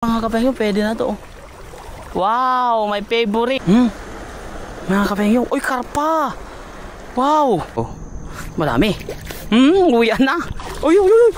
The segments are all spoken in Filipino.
Mga kapengyo, pwede na to. Wow, my favorite. Mga kapengyo, uy, karpa. Wow. Oh, madami. Uwi na. Uy, uy, uy.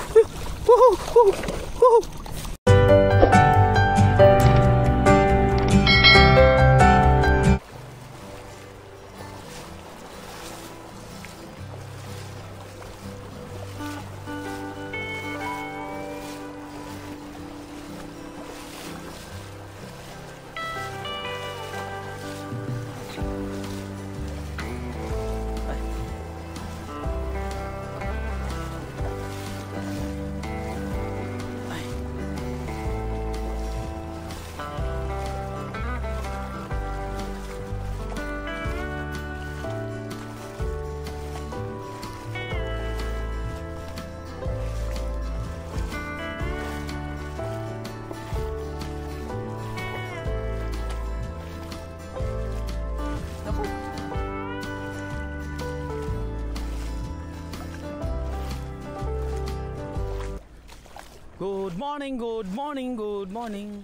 Good morning, good morning, good morning.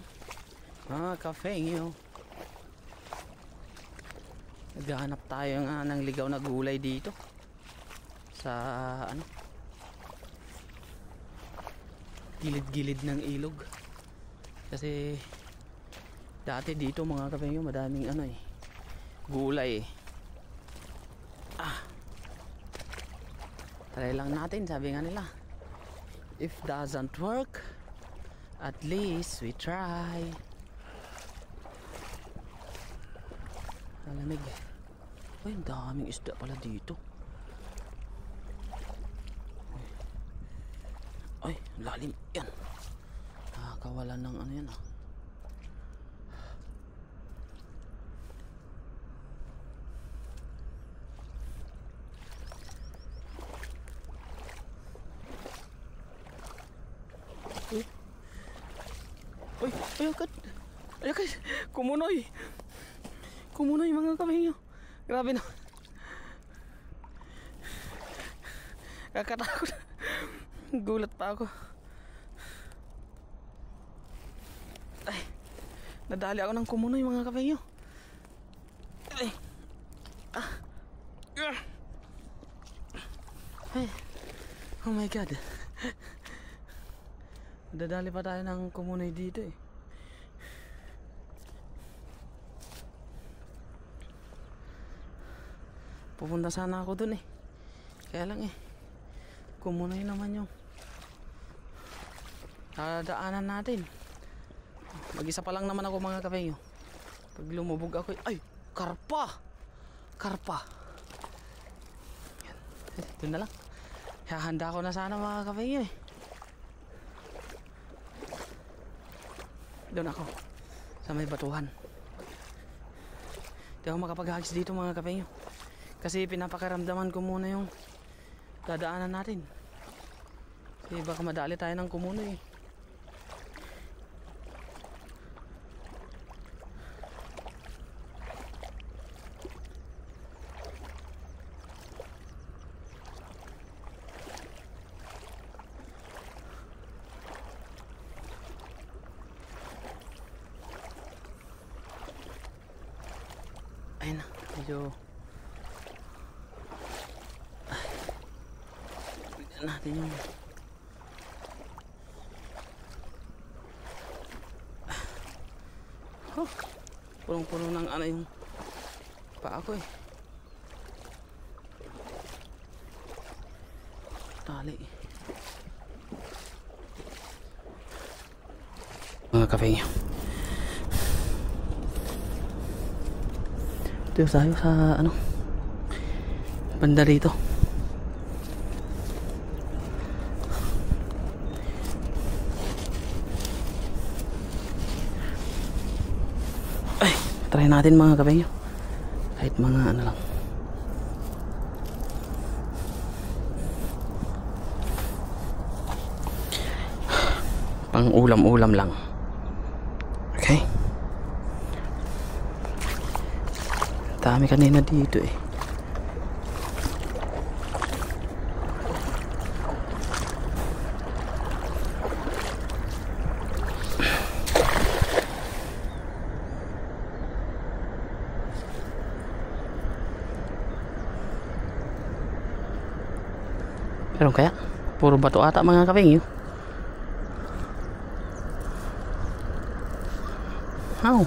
Mga kapengyo. Naghahanap tayo ng ligaw na gulay dito. Sa gilid-gilid ng ilog. Kasi dati dito mga kapengyo madaming gulay try lang natin, sabi nga nila. If doesn't work, at least we try. Malamig. Ay, ang daming isda pala dito. Ay, lalim yan. Nakakawalan ng yan Uy, agad. Ay, agad. Kumunoy mga kapengyo. Grabe na. Kakatakot. Gulat pa ako. Ay, nadali ako ng kumunoy mga kapengyo. Ay. Ay. Oh my god. Dadali pa tayo ng kumunoy dito eh. Pupunta sana ako dun eh. Kaya lang kumunoy naman yung dadaanan natin. Mag-isa pa lang naman ako mga kapengyo. Pag lumubog ako, ay, karpa. Doon na lang. Hahanda ko na sana mga kapengyo eh. Doon ako sa may batuhan. Hindi ako makapaghagis dito mga kapengyo. Kasi pinapakiramdaman ko muna yung dadaanan natin. Kasi baka madali tayo ng kumunoy eh. Ayun na, medyo tignan natin yung punong-puno ng yung paa ko eh. Tali mga kapengyo. Ito tayo sa banda rito. Ay, try natin mga kapengyo. Kahit mga lang. Pang ulam-ulam lang. Okay. Dami kanina dito eh. Meron kaya? Puro bato ata mga kapengyo. Oh,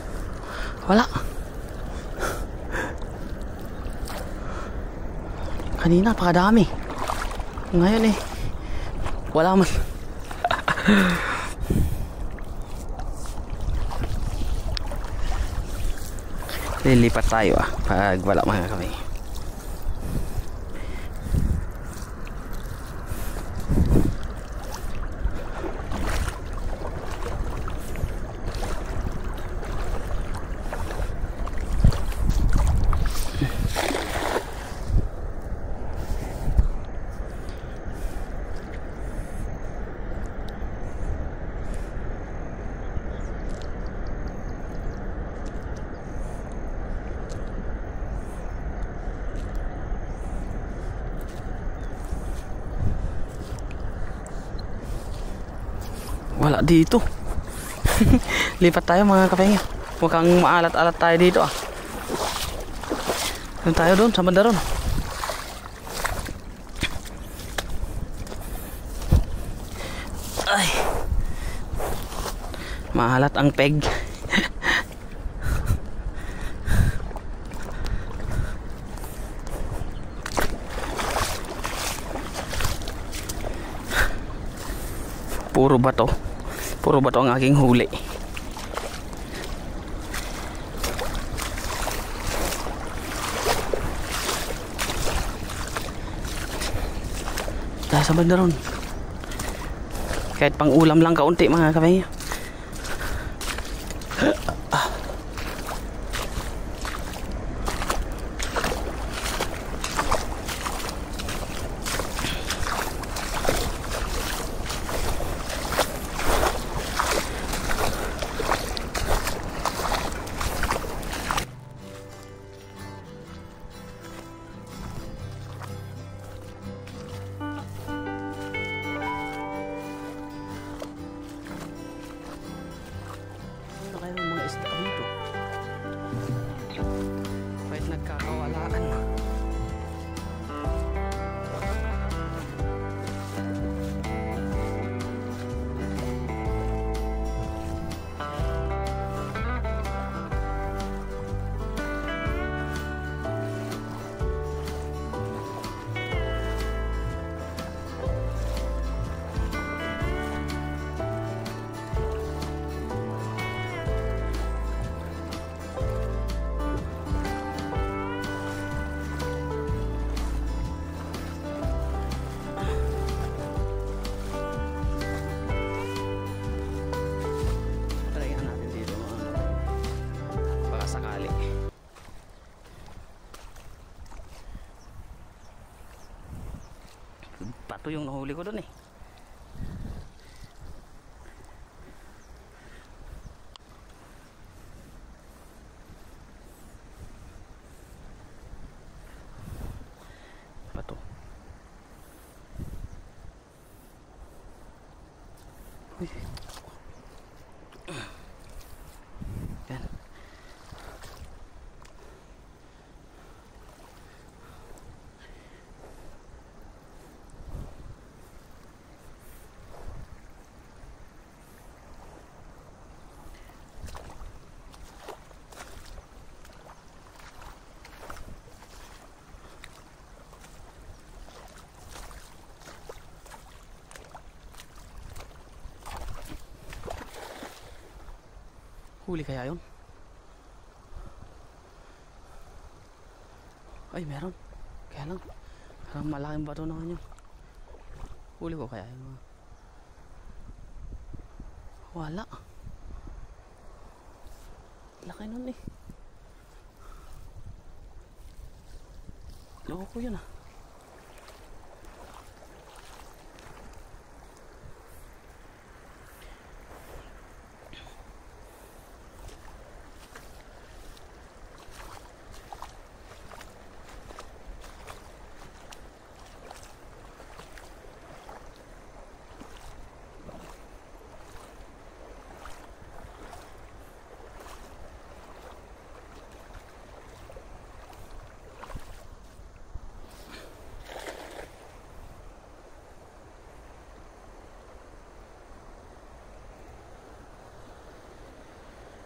wala. Kanina pakadami. Ngayon eh wala man. Lilipat tayo pag wala mga kapengyo. Wala dito. Lipat tayo mga kapengyo. Mukhang maalat-alat tayo dito Doon tayo doon sa banda ron. Ay. Maalat ang peg. Puro bato. Puro bato ang aking huli. Tayo sa banda ron. Kahit pang ulam lang kaunti mga kapengyo. Nagkakawalaan. Pato yung nahuli ko doon eh. Pato. Uy. Yan. Huli kaya yun? Ay meron. Kaya lang parang malaking bato naman yun. Huli ko kaya yun? Wala. Laki nun eh. Loko ko yun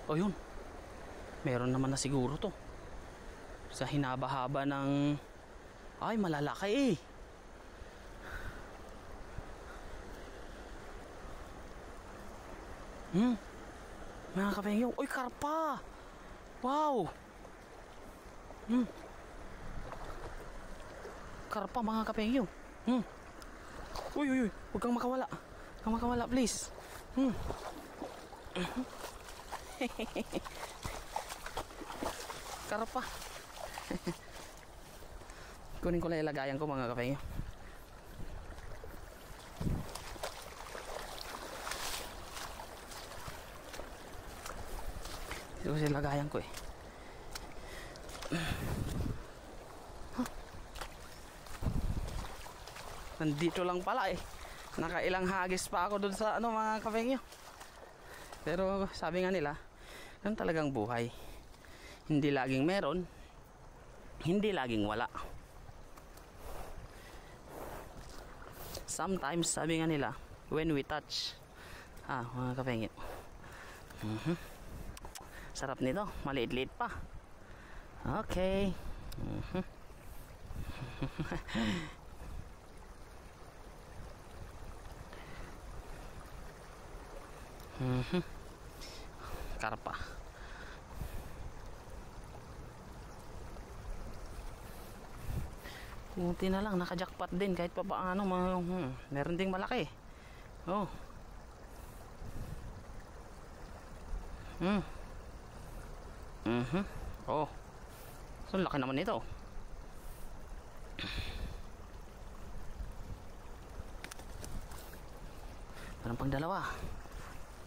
O yun. Meron naman na siguro to. Sa hinaba-haba ng... Ay, malalaki eh. Mga kapengyo. Uy, karpa. Wow. Karpa mga kapengyo. Uy, uy, uy. Huwag kang makawala. Huwag kang makawala, please. Karpa. Kunin ko lang ilagayan ko mga kapengyo. Ito kasi lagayan ko eh. Nandito lang pala eh. Nakailang hagis pa ako dun sa ano mga kapengyo. Pero sabi nga nila, yan talagang buhay. Hindi laging meron, hindi laging wala. Sometimes sabi nga nila, when we touch. Mga kapengyo. Sarap nito, maliit-liit pa. Okay. Karpa. Kunti na lang, naka-jackpot din kahit pa paano. Meron ding malaki. Oh. Oh. So laki naman nito. Parang pang dalawa.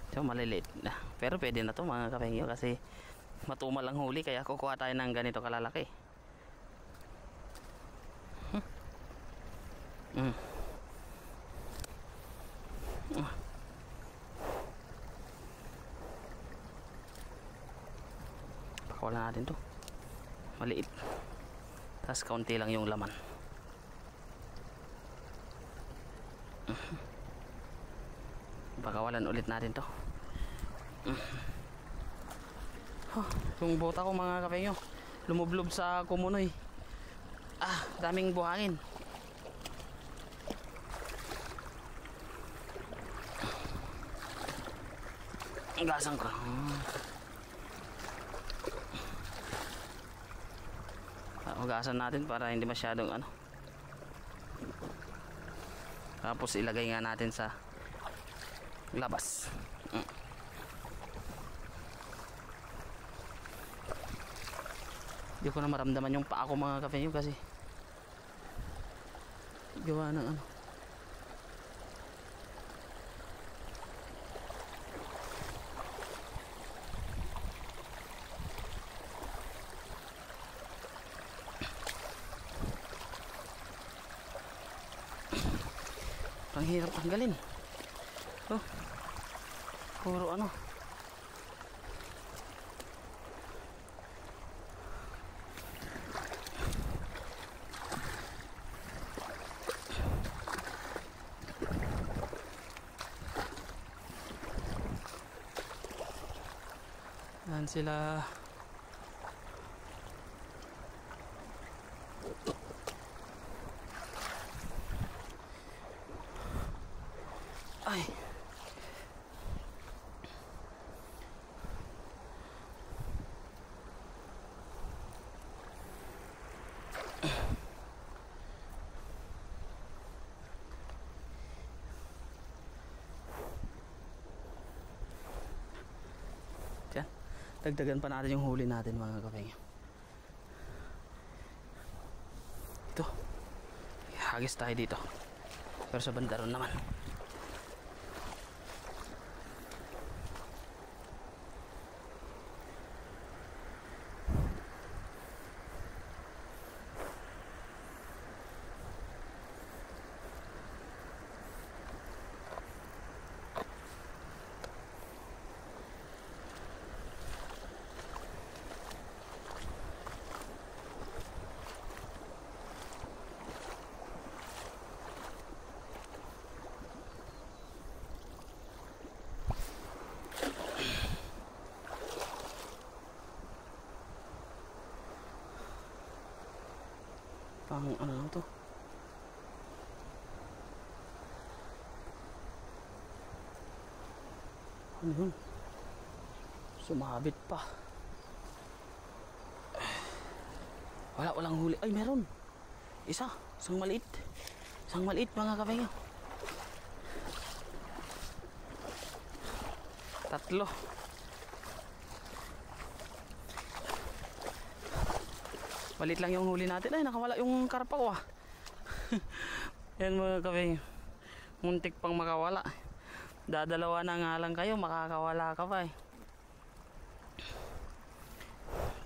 So maliliit na. Pero pwede na to mga kapengyo kasi matumal ang huli kaya kukuha tayo ng ganito kalalaki. Pakawalan natin to. Maliit. Tapos kaunti lang yung laman. Pakawalan ulit natin to. Yung bota ko mga kapengyo lumublob sa kumunoy. Daming buhangin. Gasan ko. Ugasan natin para hindi masyadong ano. Tapos ilagay nga natin sa labas. Hindi ko na maramdaman yung paa ko mga kapengyo kasi gawa ng ano. Ang hirap tanggalin. Puro ano. Yan sila. Ay. Diyan. Dagdagan pa natin yung huli natin mga kapengyo. Ito. Hagis tayo dito. Pero sa bandaron naman. Parang ano lang to. Ano yun? Sumabit pa. Walang huli. Ay, meron. Isang maliit. Isang maliit mga kapengyo. 3. Maliit lang yung huli natin. Ay, nakawala yung karpa ko ah. Yan mga kapengyo. Muntik pang makawala. Dadalawa na nga lang kayo, makakawala ka pa eh.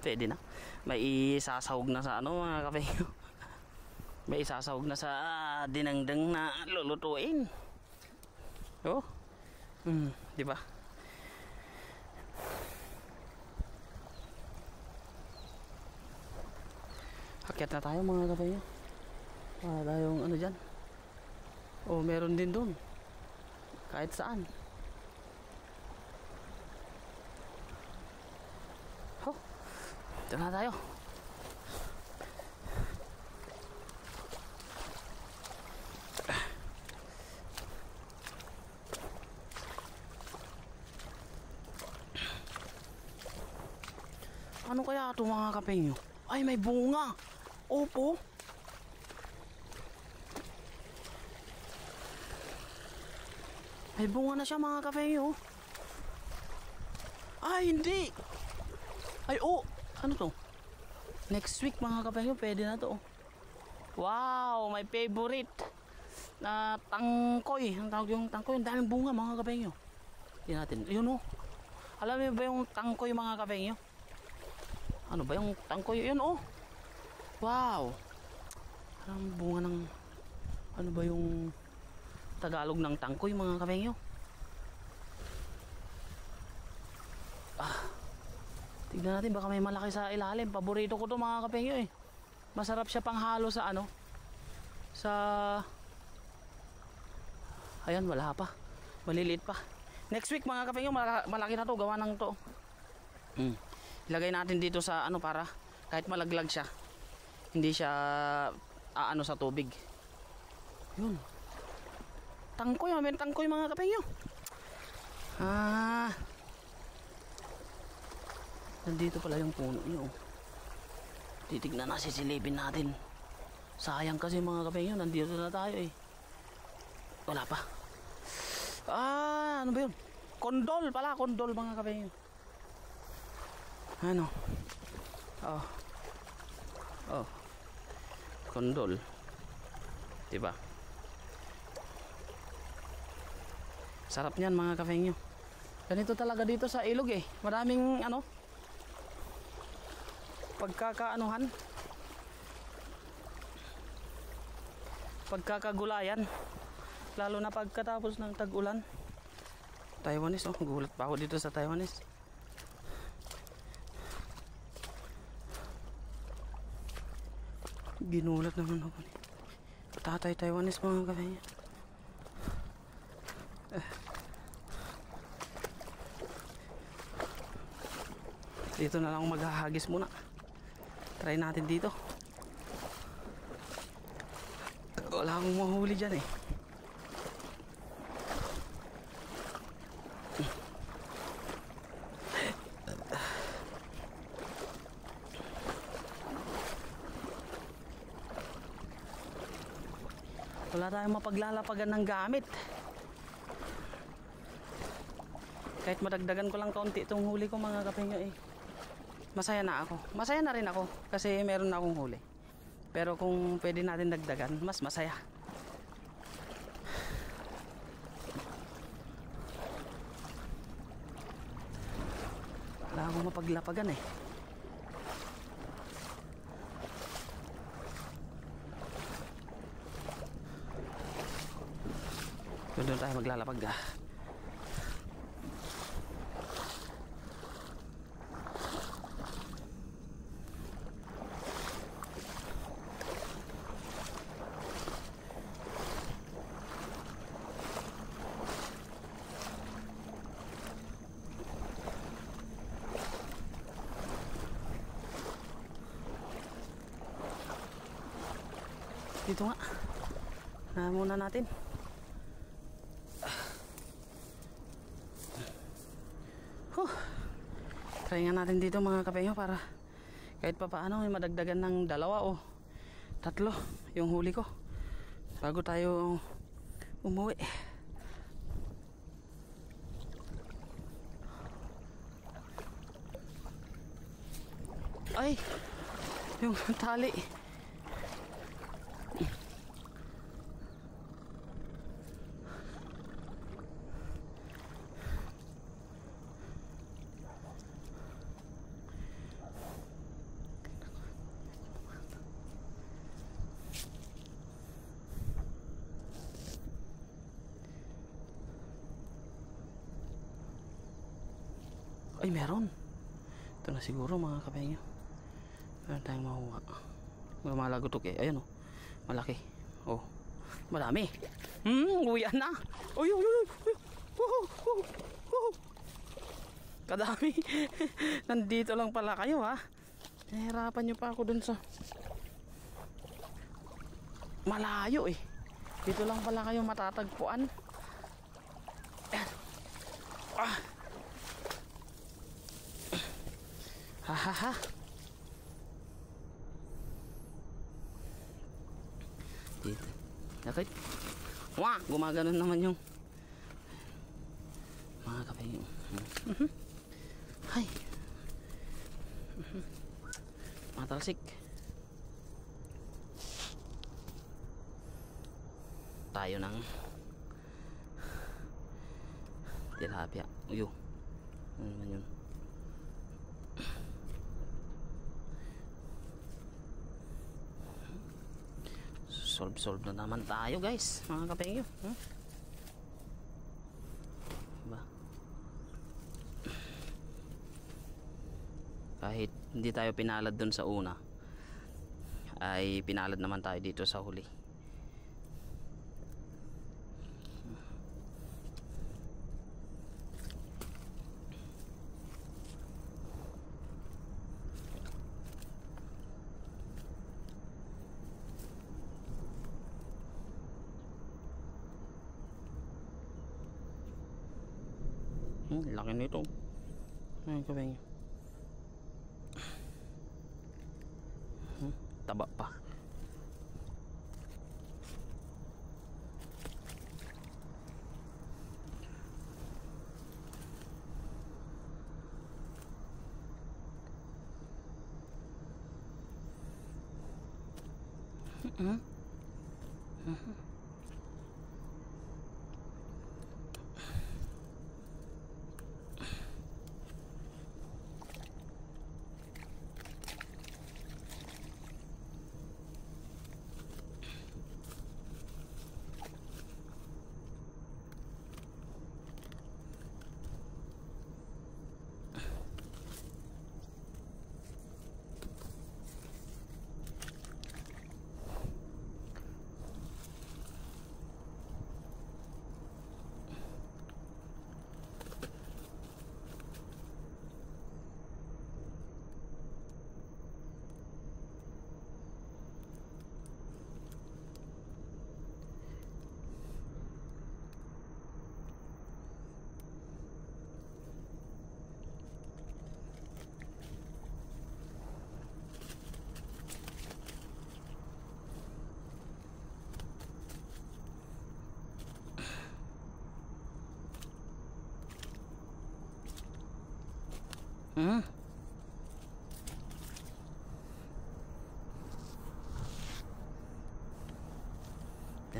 Pwede na. May isasahog na sa ano mga kapengyo. May isasahog na sa dinangdang na lulutuin. Oh. Di ba? Akyat na tayo mga kapengyo. Wala tayong ano dyan. Oh, meron din doon. Kahit saan. Oh, ito na tayo. Ano kaya ito mga kapengyo? Ay, may bunga. Opo. May bunga na siya mga kapengyo. Ay, hindi. Ay, oh. Ano to? Next week mga kapengyo, pwede na to. Wow, my favorite na tangkoy. Ang tawag yung tangkoy, ang daming bunga mga kapengyo. Tingnan natin. Yun oh. Alam mo ba yung tangkoy mga kapengyo? Ano ba yung tangkoy? Yun oh. Wow. Parang bunga ng ano ba yung Tagalog ng tangkoy mga kapengyo? Tignan natin, baka may malaki sa ilalim. Paborito ko to mga kapengyo eh. Masarap siya pang halo sa ano, sa ayan, wala pa, maliliit pa. Next week mga kapengyo, malaki na to. Gawa ng to. Ilagay natin dito sa ano, para kahit malaglag siya, hindi siya ano sa tubig. Yun, tangkoy, may tangkoy mga kapengyo. Nandito pala yung puno nyo. Titignan na, sisilipin natin. Sayang kasi mga kapengyo, nandito na tayo eh. Wala pa. Ano ba yun? Kondol pala, kondol mga kapengyo. Ano? Oh, kondol, diba? Sarap niyan mga kapengyo. Ganito talaga dito sa ilog eh. Maraming ano, pagkakaanuhan, pagkakagulayan, lalo na pagkatapos ng tag-ulan. Taiwanese, oh, gulat pa ako dito sa Taiwanese. Ginulat naman ako ni tatay Taiwanese mga kapengyo. Dito na lang maghahagis muna. Try natin dito. Wala akong mahuli dyan eh. Wala tayong mapaglalapagan ng gamit. Kahit madagdagan ko lang kaunti itong huli ko mga kapengyo eh, masaya na ako. Masaya na rin ako kasi meron na akong huli. Pero kung pwede natin dagdagan, mas masaya. Wala akong mapaglapagan eh. Doon tayo maglalapag ah. Dito nga. Muna natin. Try nga natin dito mga kapenyo para kahit pa paano may madagdagan ng 2 o 3 yung huli ko bago tayo umuwi. Ay, yung tali. Ay, meron. Ito na siguro mga kapenyo. Meron tayong mahuha. Malagutok eh. Ayun oh. Malaki. Oh. Marami. Uwi na. Uy. Kadami. Nandito lang pala kayo ha. Nahirapan nyo pa ako dun sa malayo eh. Dito lang pala kayo matatagpuan. Hahaha. Dito. Nakit. Wah, gumaganon naman yung mga kapenyo. Hay. Matalsik. Tayo ng tilapia. Uyo. Ano naman yun? Solve na naman tayo guys, mga kapengyo. Diba? Kahit hindi tayo pinalad dun sa una, ay pinalad naman tayo dito sa huli. Laki nito. Ay, kabeng. Taba pa.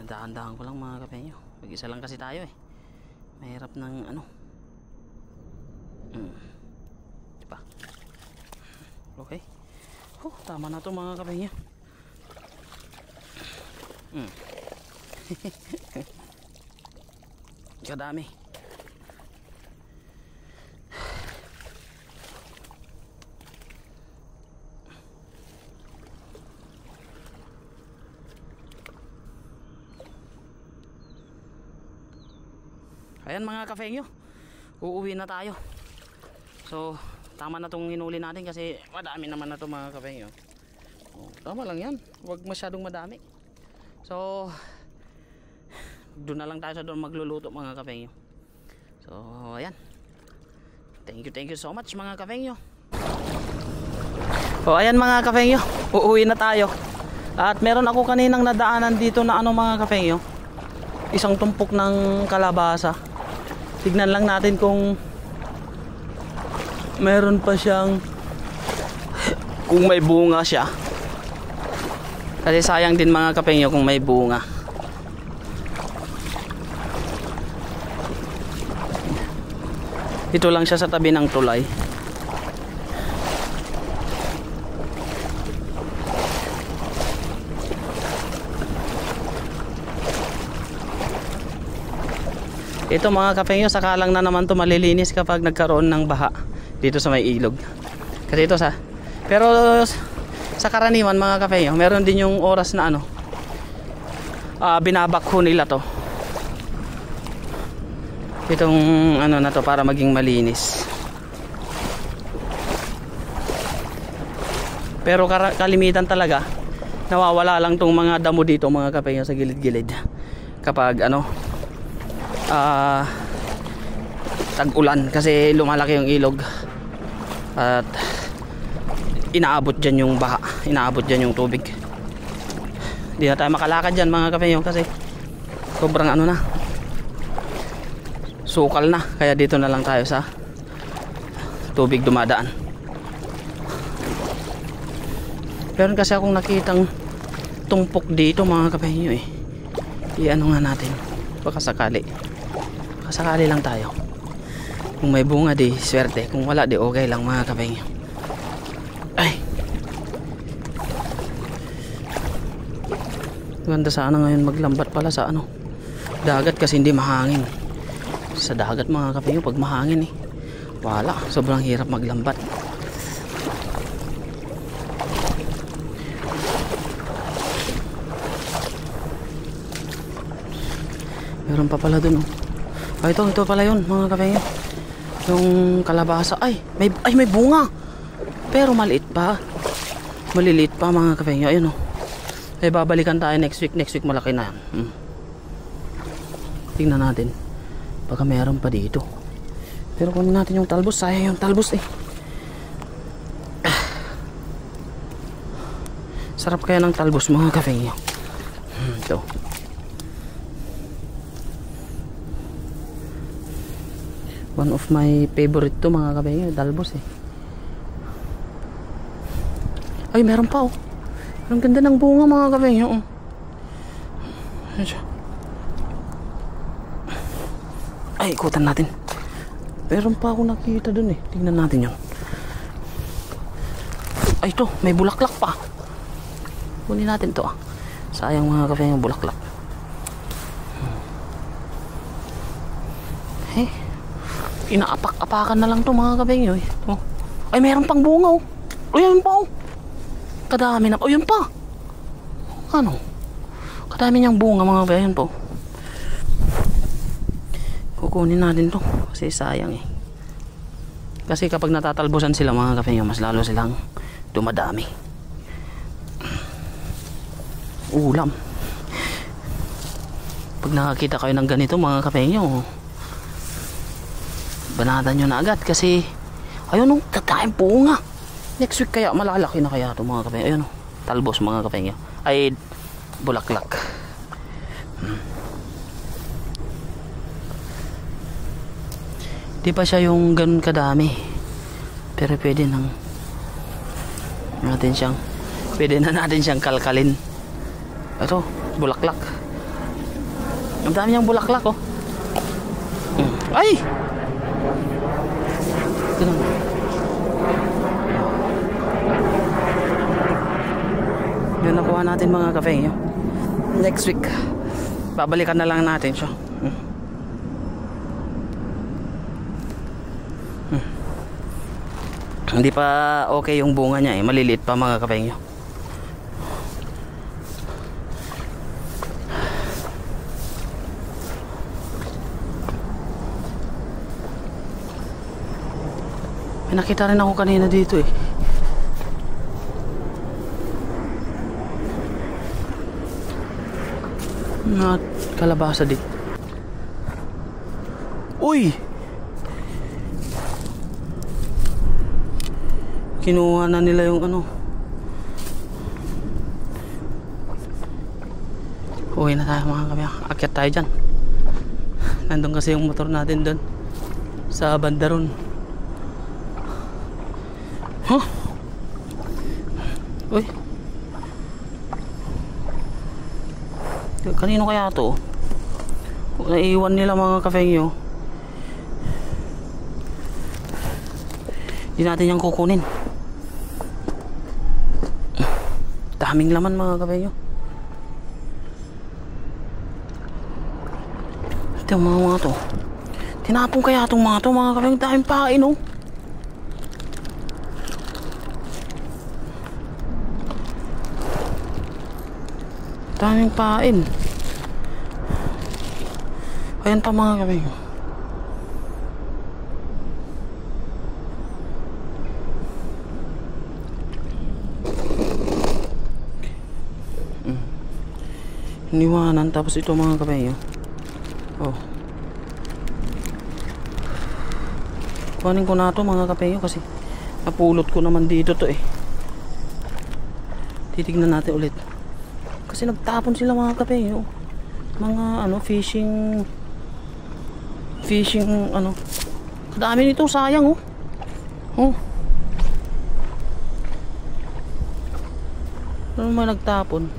Dahan-dahan ko lang mga kapenyo. Mag-isa lang kasi tayo eh. Mahirap ng ano. Diba? Okay. Tama na to mga kapenyo. Kadami. Ayan mga kafengyo, uuwi na tayo. So tama na itong hinuli natin kasi madami naman na ito mga kafengyo. Tama lang yan, huwag masyadong madami. So doon na lang tayo sa doon magluluto mga kapengyo. So ayan, thank you so much mga kapengyo. So ayan mga kapengyo, uuwi na tayo. At meron ako kaninang nadaanan dito na ano mga kapengyo, isang tumpok ng kalabasa. Tignan lang natin kung meron pa siyang, kung may bunga siya. Kasi sayang din mga kapengyo kung may bunga. Ito lang siya sa tabi ng tulay. Ito mga kapengyo, saka lang na naman to malilinis kapag nagkaroon ng baha dito sa may ilog. Kasi ito pero sa karaniwan mga kapengyo, meron din yung oras na ano, binabakho nila to. Itong ano na to para maging malinis. Pero kalimitan talaga nawawala lang tong mga damo dito mga kapengyo sa gilid-gilid kapag ano, tag-ulan kasi lumalaki yung ilog at inaabot dyan yung baha, inaabot dyan yung tubig. Hindi na tayo makalakad dyan mga kapengyo kasi sobrang ano na, sukal na, kaya dito na lang tayo sa tubig dumadaan. Meron kasi akong nakitang tumpok dito mga kapengyo eh. I-ano nga natin, baka sakali lang tayo. Kung may bunga di swerte, kung wala di okay lang mga kapengyo. Ay, ganda sana ngayon maglambat pala sa ano, dagat kasi hindi mahangin. Sa dagat mga kapengyo pag mahangin wala, sobrang hirap maglambat. Meron pa pala dun ito pala yun mga kapengyo, yung kalabasa. Ay may bunga pero maliliit pa mga kapengyo. Ayun babalikan tayo next week malaki na yan. Tingnan natin baka meron pa dito, pero kunin natin yung talbos, sayang yung talbos sarap kaya ng talbos mga kapengyo. Ito one of my favorite to mga kapengyo, talbos Ay meron pa ang ganda ng bunga mga kapengyo. Ay ikutan natin, meron pa ako nakita dun tingnan natin yun. Ay ito may bulaklak pa, kunin natin to sayang mga kapengyo bulaklak. Inaapak-apakan na lang to mga kapengyo Ay meron pang bunga ayun pa kadami na ayun pa ano, kadami niyang bunga mga kapengyo. Ayun po, kukunin natin to kasi sayang kasi kapag natatalbusan sila mga kapengyo mas lalo silang dumadami. Ulam pag nakakita kayo ng ganito mga kapengyo, banatan nyo na agad kasi ayun kakain bunga. Next week kaya malalaki na kaya ito mga kapengyo. Ayun talbos mga kapengyo, ay bulaklak. Di pa siya yung ganun kadami, pero pwede na natin siyang kalkalin. Ito bulaklak, ang dami niyang bulaklak ay ganun. Yun nakuha natin mga kapengyo. Next week babalikan na lang natin siya. Hindi pa okay yung bunga niya maliliit pa mga kapengyo. May nakita rin ako kanina dito Mga kalabasa din. Uy! Kinuha na nila yung ano. Uwi na tayo mga kabeng. Akyat tayo dyan. Nandun kasi yung motor natin doon sa banda ron. Huh? Uy. Kanino kaya to? Naiiwan nila mga kafengyo. Hindi natin yung kukunin. Daming laman mga kafengyo. Ito yung mga to. Tinapon kaya itong mga to mga kafengyo. Daming pain oh. Daming pain. Ayan pa mga kafengyo. Iniwanan tapos ito mga kafengyo. Oh. Kuhanin ko na ito mga kafengyo kasi napulot ko naman dito to eh. Titignan natin ulit. Kasi nagtapon sila mga kafengyo. Mga ano fishing ano. Kadami nito sayang oh. Oh. Ano naman nagtapon?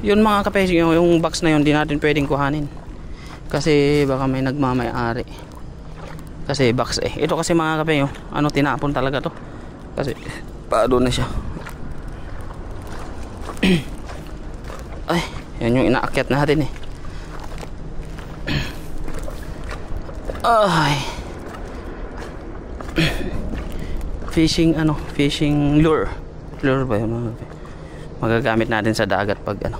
Yun mga kafengyo, yung box na yun di natin pwedeng kuhanin. Kasi baka may nagmamay-ari. Kasi box eh. Ito kasi mga kafengyo, ano tinapon talaga to. Kasi paano na siya. Ay, yan yung inaakyat natin eh. Ay. Fishing ano, fishing lure. Lure ba yun? Magagamit natin sa dagat pag ano.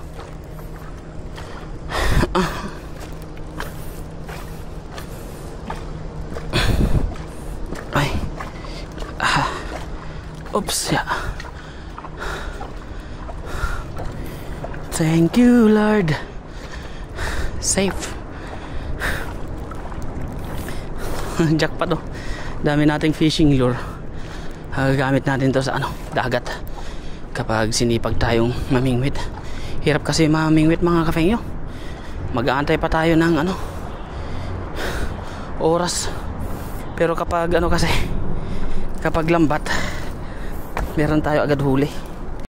Ay. Oops, ya. Thank you, Lord. Safe. Jackpot oh. Dami nating fishing lure. Gagamit natin to sa ano, dagat. Kapag sinipag tayong mamingwit. Hirap kasi mamingwit mga kafengyo. Mag-aantay pa tayo ng ano, oras. Pero kapag ano kasi, kapag lambat, meron tayo agad huli.